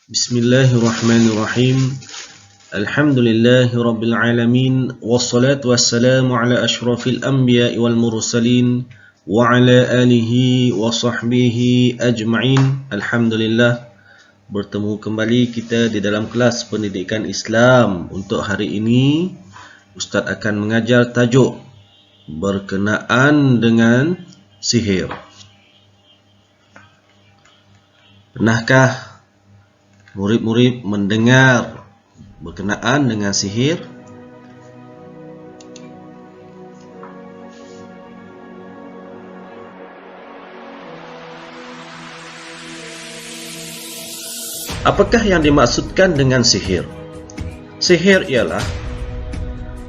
Bismillahirrahmanirrahim. Alhamdulillahirabbil alamin wassalatu wassalamu ala asyrafil anbiya'i wal mursalin wa ala alihi wa sahbihi ajma'in. Alhamdulillah, bertemu kembali kita di dalam kelas pendidikan Islam. Untuk hari ini Ustaz akan mengajar tajuk berkenaan dengan sihir. Pernahkah murid-murid mendengar berkenaan dengan sihir? Apakah yang dimaksudkan dengan sihir? Sihir ialah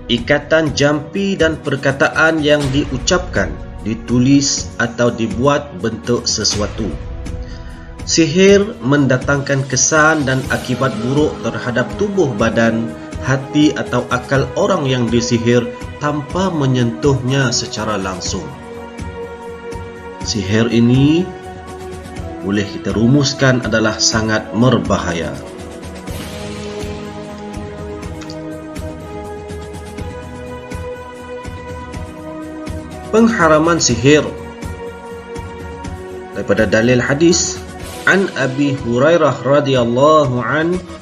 ikatan jampi dan perkataan yang diucapkan, ditulis atau dibuat bentuk sesuatu. Sihir mendatangkan kesan dan akibat buruk terhadap tubuh badan, hati atau akal orang yang disihir tanpa menyentuhnya secara langsung. Sihir ini boleh kita rumuskan adalah sangat berbahaya. Pengharaman sihir daripada dalil hadis An Abi Hurairah radhiyallahu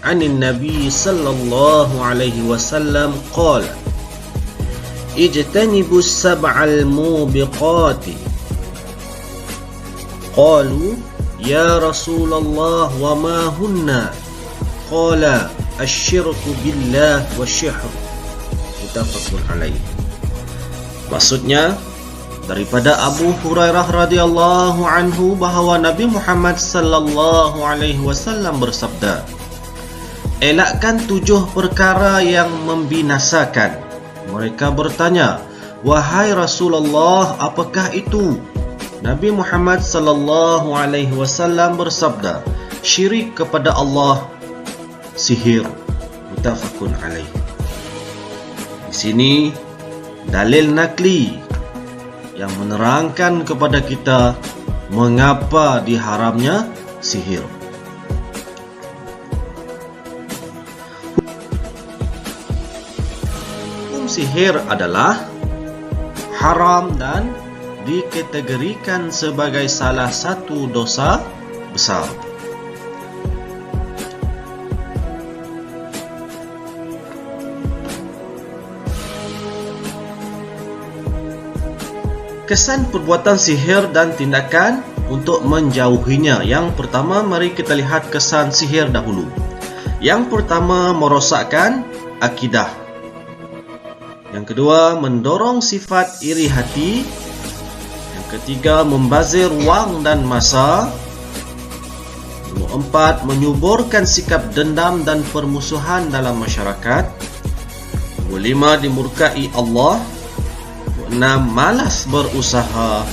anin Nabi sallallahu alaihi wasallam qala ijtanibus sab'al mubiqati. Qalu ya Rasulullah wa ma hunna? Qala asyirku billah wa syihr. Muttafaqun alaih. Maksudnya daripada Abu Hurairah radhiyallahu anhu bahawa Nabi Muhammad sallallahu alaihi wasallam bersabda, elakkan 7 perkara yang membinasakan. Mereka bertanya, wahai Rasulullah, apakah itu? Nabi Muhammad sallallahu alaihi wasallam bersabda, syirik kepada Allah, sihir. Muttafaqun alaih. Di sini dalil nakli yang menerangkan kepada kita mengapa diharamnya sihir. Hukum sihir adalah haram dan dikategorikan sebagai salah satu dosa besar. Kesan perbuatan sihir dan tindakan untuk menjauhinya. Yang pertama, mari kita lihat kesan sihir dahulu. Yang pertama, merosakkan akidah. Yang kedua, mendorong sifat iri hati. Yang ketiga, membazir wang dan masa. Nombor 4, menyuburkan sikap dendam dan permusuhan dalam masyarakat. Nombor 5, dimurkai Allah. 6. Malas berusaha.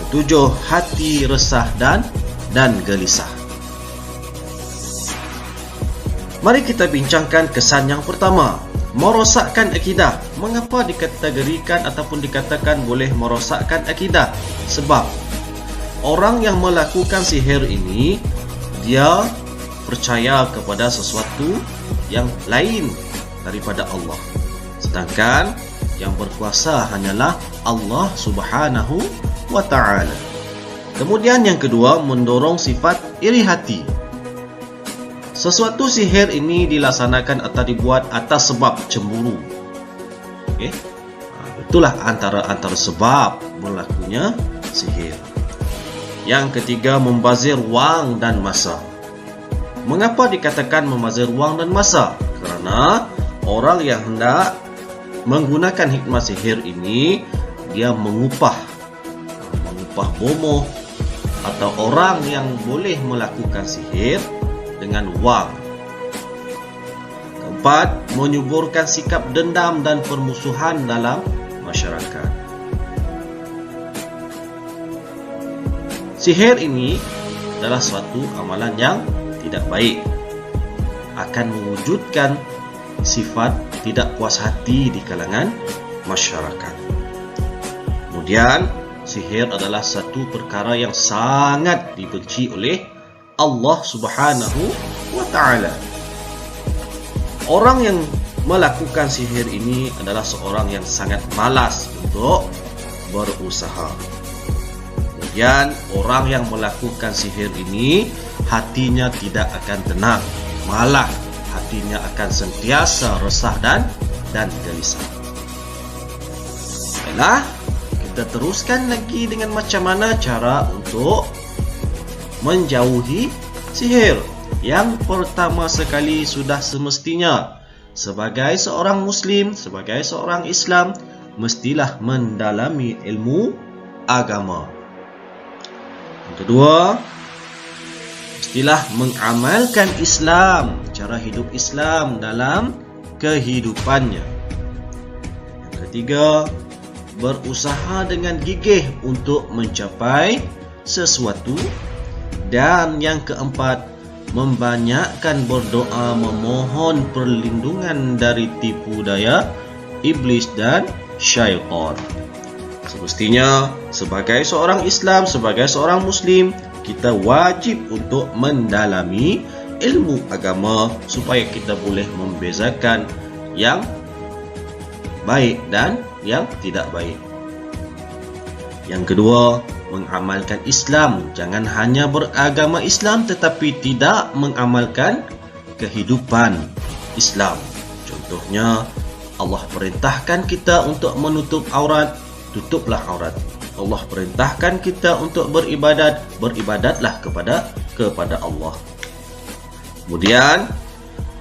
7. Hati resah dan gelisah. Mari kita bincangkan kesan yang pertama, merosakkan akidah. Mengapa dikategorikan ataupun dikatakan boleh merosakkan akidah? Sebab orang yang melakukan sihir ini, dia percaya kepada sesuatu yang lain daripada Allah. Sedangkan yang berkuasa hanyalah Allah Subhanahu wa ta'ala. Kemudian yang kedua, mendorong sifat iri hati. Sesuatu sihir ini dilaksanakan atau dibuat atas sebab cemburu. Okey. Itulah antara sebab berlakunya sihir. Yang ketiga, membazir wang dan masa. Mengapa dikatakan membazir wang dan masa? Kerana orang yang hendak menggunakan hikmah sihir ini, dia mengupah bomoh atau orang yang boleh melakukan sihir dengan wang. Keempat, menyuburkan sikap dendam dan permusuhan dalam masyarakat. Sihir ini adalah suatu amalan yang tidak baik, akan mewujudkan sifat tidak puas hati di kalangan masyarakat. Kemudian, sihir adalah satu perkara yang sangat dibenci oleh Allah Subhanahu wa Ta'ala. Orang yang melakukan sihir ini adalah seorang yang sangat malas untuk berusaha. Kemudian orang yang melakukan sihir ini hatinya tidak akan tenang, malah hatinya akan sentiasa resah dan gelisah. Baiklah, kita teruskan lagi dengan macam mana cara untuk menjauhi sihir. Yang pertama sekali, sudah semestinya sebagai seorang Muslim, sebagai seorang Islam, mestilah mendalami ilmu agama. Yang kedua, mestilah mengamalkan Islam, cara hidup Islam dalam kehidupannya. Yang ketiga, berusaha dengan gigih untuk mencapai sesuatu. Dan yang keempat, membanyakkan berdoa memohon perlindungan dari tipu daya iblis dan syaitan. Semestinya sebagai seorang Islam, sebagai seorang Muslim, kita wajib untuk mendalami ilmu agama supaya kita boleh membezakan yang baik dan yang tidak baik. Yang kedua, mengamalkan Islam. Jangan hanya beragama Islam tetapi tidak mengamalkan kehidupan Islam. Contohnya, Allah perintahkan kita untuk menutup aurat, tutuplah aurat. Allah perintahkan kita untuk beribadat, beribadatlah kepada Allah. Kemudian,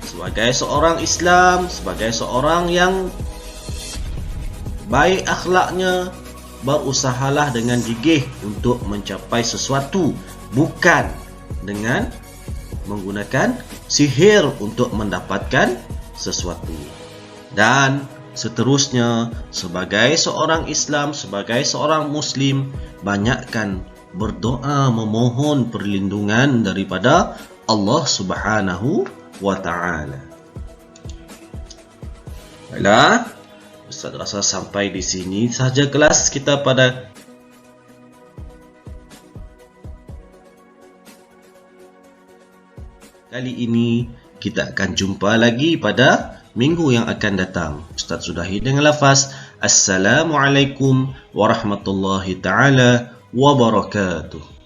sebagai seorang Islam, sebagai seorang yang baik akhlaknya, berusahalah dengan gigih untuk mencapai sesuatu, bukan dengan menggunakan sihir untuk mendapatkan sesuatu. Dan seterusnya, sebagai seorang Islam, sebagai seorang Muslim, banyakkan berdoa memohon perlindungan daripada Allah Subhanahu wa Ta'ala. Baiklah, Ustaz rasa sampai di sini saja kelas kita pada kali ini. Kita akan jumpa lagi pada minggu yang akan datang. Ustaz sudahi dengan lafaz Assalamualaikum warahmatullahi taala wabarakatuh.